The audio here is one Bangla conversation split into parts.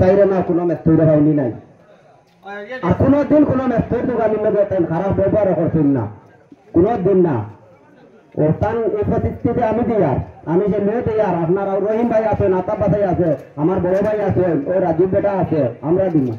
বাইরে না কোনো মেস্তরে হয়নি নাই আর কোনোদিন কোনো মেস্তর দোকানের লোক খারাপ ব্যবহার করছেন না কোনোদিন না ও তার এই প্রতিষ্ঠিতে আমি দিয়ার আমি যে মেয়ে দিয়ার আপনার রহিম ভাই আছেন আতাব ভাই আছে আমার বড় ভাই আছে ও রাজীব বেটা আছে আমরা দিব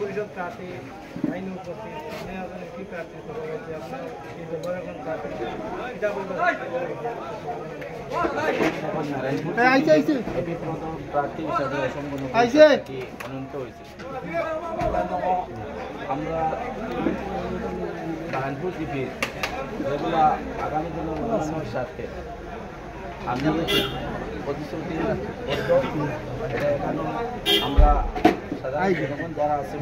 পরিষদ প্রার্থী আইন উপস্থিত প্রার্থী আমরা নারায়ণপুর জিপির যেগুলো আগামী দিনের সাথে আমি প্রতিশ্রুতি আমরা সাধারণ যারা আছে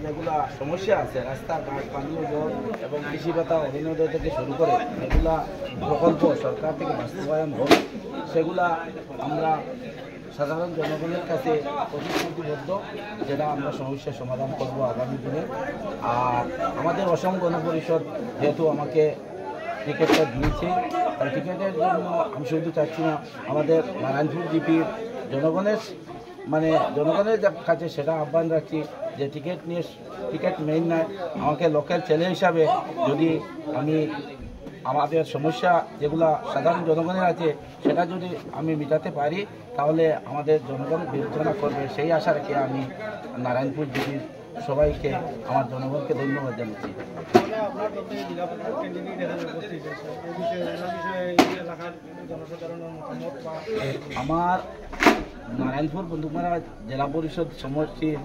যেগুলা সমস্যা আছে রাস্তাঘাট পানীয় জল এবং কৃষি ভাতা অরুণোদয় থেকে শুরু করে এগুলা প্রকল্প সরকার থেকে বাস্তবায়ন হোক সেগুলা আমরা সাধারণ জনগণের কাছে প্রতিশ্রুতিবদ্ধ যেটা আমরা সমস্যার সমাধান করব আগামী দিনে। আর আমাদের অসম গণপরিষদ যেহেতু আমাকে টিকিটটা দিয়েছে তাই টিকিটের জন্য আমি শুধু চাচ্ছি না আমাদের নারায়ণপুর জিপির জনগণের কাছে সেটা আহ্বান রাখছি যে টিকিট মেইন নয় আমাকে লোকাল ছেলে হিসাবে যদি আমি আমাদের সমস্যা যেগুলো সাধারণ জনগণের আছে সেটা যদি আমি মেটাতে পারি তাহলে আমাদের জনগণ বিবেচনা করবে সেই আশা রেখে আমি নারায়ণপুর জিপির সবাইকে আমার জনগণকে ধন্যবাদ জানাচ্ছি। আমার নারায়ণপুর বন্দুকমারা জেলা পরিষদ সমষ্টির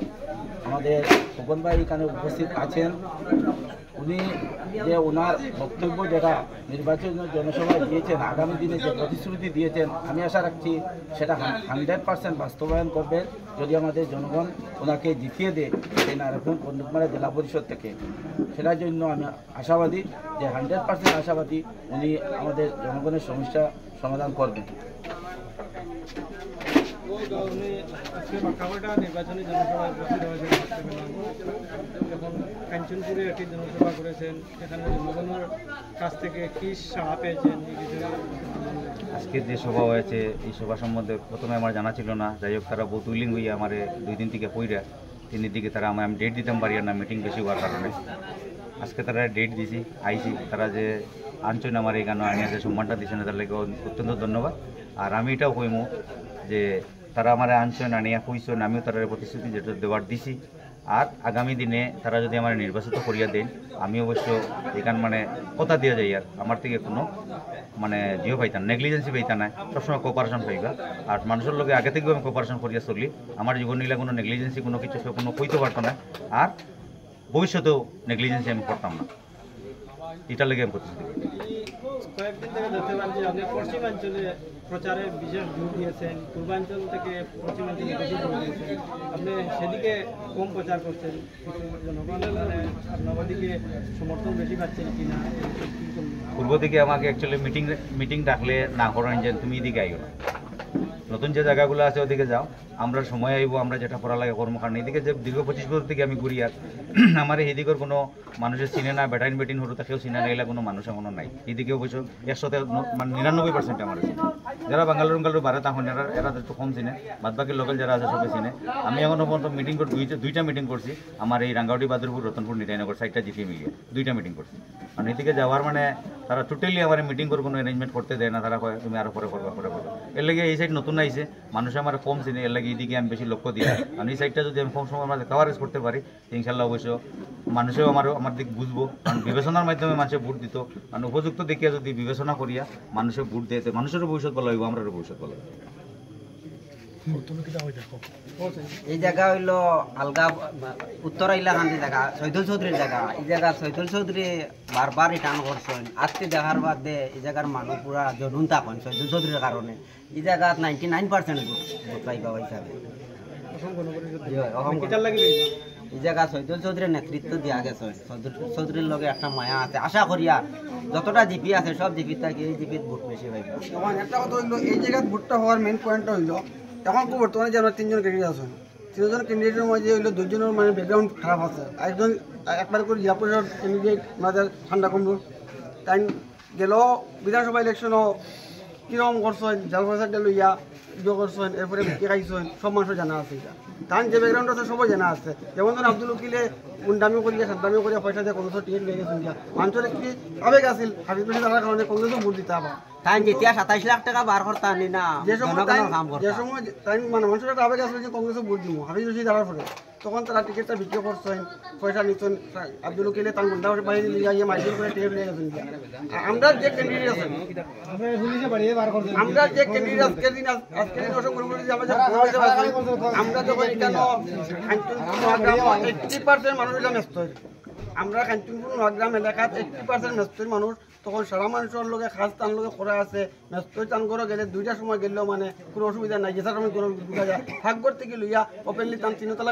আমাদের খোকন ভাই এখানে উপস্থিত আছেন। উনি যে ওনার বক্তব্য যেটা নির্বাচন জনসভায় দিয়েছেন আগামী দিনে যে প্রতিশ্রুতি দিয়েছেন আমি আশা রাখছি সেটা 100% বাস্তবায়ন করবেন যদি আমাদের জনগণ ওনাকে জিতিয়ে দেয় এই নারায়ণপুর বন্দুকমারা জেলা পরিষদ থেকে। সেটার জন্য আমি আশাবাদী যে 100% আশাবাদী উনি আমাদের জনগণের সমস্যা সমাধান করবেন। নির্বাচনী জনসভায় উপস্থিত হয়েছেন এখন কাঞ্চনপুরে একটি জনসভা করেছেন এখানে জনগণের কাছ থেকে কি সাড়া পেয়েছেন? আজকের যে সভা হয়েছে এই সভা সম্বন্ধে প্রথমে আমার জানা ছিল না, যাই হোক তারা বহুত উইলিং হইয়া আমার 2 দিন থেকে পইরা 3 দিন থেকে তারা আমি ডেট দিতাম পারি না মিটিং বেশি হওয়ার কারণে আজকে তারা ডেট দিছি আইসি তারা যে আনছেন আমার এখানে আনিয়া যে সম্মানটা দিচ্ছেন তার লাগে অত্যন্ত ধন্যবাদ। আর আমি এটাও কইমু যে তারা আমার আনছেন আনিয়া কইছেন আমিও তাদের প্রতিশ্রুতি যেটা দেওয়ার দিছি। আর আগামী দিনে তারা যদি আমার নির্বাচিত করিয়া দেন আমি অবশ্য এখান কথা দিয়ে যাই আর আমার থেকে কোনো জিও পাইতাম নেগলিজেন্সি পাইতা না সবসময় কোপারেশন পাইবা। আর মানুষের লগে আগে থেকেও আমি কোপারেশন করিয়া চলি আমার জীবন নিলে কোনো নেগলিজেন্সি কোনো কিছু কোনো কইতে পারতো না আর ভবিষ্যতেও নেগলিজেন্সি আমি করতাম না এটার লেগে আমি প্রতিশ্রুতি। কয়েকদিন থেকে দেখতে পাচ্ছি আপনি পশ্চিমাঞ্চলে প্রচারে বিশেষ জোর দিয়েছেন, পূর্বাঞ্চল থেকে পশ্চিমাঞ্চলে বেশি জোর দিয়েছেন, আপনি সেদিকে কম প্রচার করছেন, জনগণ আপনার দিকে সমর্থন বেশি পাচ্ছেন কিনা? পূর্ব দিকে আমাকে অ্যাকচুয়ালি মিটিং ডাকলে না করেন যে তুমি এদিকে আইও না, নতুন যে জায়গাগুলো আছে ওদিকে যাও, আমরা সময় আইব আমরা যেটা করা লাগে কর্ম। কারণ এদিকে যে দীর্ঘ 25 বছর থেকে আমি ঘুরি আর আমার এদিকের কোনো মানুষের চিনে না, বেটাইন বেটিন হরু তাকেও চিনে না, এগুলা কোনো মানুষ এখনো নাই। এদিকে অবশ্য 99% আমার চিনে, যারা বাঙালুর বাড়ে তখন এরা একটু কম চিনে, বাদ বাকি লোকাল যারা আছে সবাই চিনে। আমি এখনো পর্যন্ত মিটিং করে দুইটা মিটিং করছি আমার এই রাঙ্গাউটি, বাদুরপুর, রতনপুর, নিতাইনগর 4টা জিপি মিলিয়ে 2টা মিটিং করছি। কারণ এদিকে যাওয়ার তারা টোটালি আমার মিটিং করে কোনো অ্যারেঞ্জমেন্ট করতে দেয় না, তারা কয় তুমি আরো পরে করবা। এর লাগে এই সাইড নতুন আইছে, মানুষ আমার কম চিনে, এর লাগে এইদিকে আমি বেশি লক্ষ্য দিই। আর এই সাইডটা যদি আমি কম সময় আমরা কভারেজ করতে পারি ইনশাল্লাহ অবশ্য মানুষেও আমার দিক বুঝবো। কারণ বিবেচনার মাধ্যমে মানুষের ভোট দিত, কারণ উপযুক্ত দেখিয়া যদি বিবেচনা করিয়া মানুষের ভোট দিতে মানুষেরও ভবিষ্যৎ ভালো হইব, আমরাও ভবিষ্যৎ ভালো হইব। এই জায়গা হইল আলগা উত্তর ইলাকান্দি জায়গা সৈদুল চৌধুরীর জায়গা। এই জায়গা সৈদুল চৌধুরী বারবার রিটার্ন করছেন। আজকে দেখার বাদে এই জায়গার মানুষ পুরা জনুন থাকেন সৈদুল চৌধুরীর কারণে। এই জায়গাত 99% ভোট পাইবা হিসাবে। এই জায়গা সৈদুল চৌধুরীর নেতৃত্ব দিয়া গেছে। সৈদুল চৌধুরীর লগে একটা মায়া আছে। আশা করি আর যতটা জিপি আছে সব জিপির থাকে এই জিপির ভোট বেশি পাইবা। তখন একটা কথা হইলো এই জায়গায় ভোটটা হওয়ার মেইন পয়েন্টটা হইলো এখন খুব বর্তমানে যে আমরা 3 জন ক্যান্ডিডেট আছেন 3 জন ক্যান্ডিডেটের মধ্যে হইলো 2 জনের মানে ব্যাকগ্রাউন্ড খারাপ আছে। একজন একবার করে জেলা পরিষদ ক্যান্ডিডেট আমাদের ঠান্ডা কুমড়ো তাই গেল বিধানসভা ইলেকশনও কীরকম করছেন জেলা পরিষদ লইয়া ইয়ে করছেন এরপরে বিক্রি খাইছেন সব মানুষের জানা আছে। এটা তার যে ব্যাকগ্রাউন্ড আছে সবাই জানা আছে। যেমন ধরুন আব্দুল উকিলে গুন্ডামি করিয়া সান্দামি করিয়া পয়সা দিয়ে কংগ্রেসের টিকিট লেগে গেছেন। মানুষের একটি আবেগ আছিল হাবিব রশিদ থাকার কারণে কংগ্রেসও ভোট দিতে হবে। তাই যেতিয়া 27 লাখ টাকা বার করতে আনি না যে সময় জনগণের কাম তাই মানে মানুষের একটা আবেগ আসলে যে কংগ্রেসে ভোট দিব হাবিব রশিদ দেওয়ার পরে তখন তারা টিকিটটা বিক্রি করছেন পয়সা নিচ্ছেন। আব্দুল উকিলে তার গুন্ডা বাহিনী লিয়া গিয়ে মাইকিং করে টিকিট নিয়ে গেছেন। আমরা যে ক্যান্ডিডেট আছেন আমরা যে ক্যান্ডিডেট আজকের দিন অসংখ্য আমরা যখন এখানে 80% মানুষ হইলাম মেস্তর। আমরা কাঞ্চনপুর নগ্রাম এলাকাত 80% মেস্তর মানুষ। তখন সারা মানুষের লোকে খাস টান লোকে করা আছে। মেস্তর টান করে গেলে 2টার সময় গেলেও মানে কোনো অসুবিধা নাই। যেটা আমি ঢুকা যায় ভাগ্যর থেকে লইয়া ওপেনলি টান 3 তলা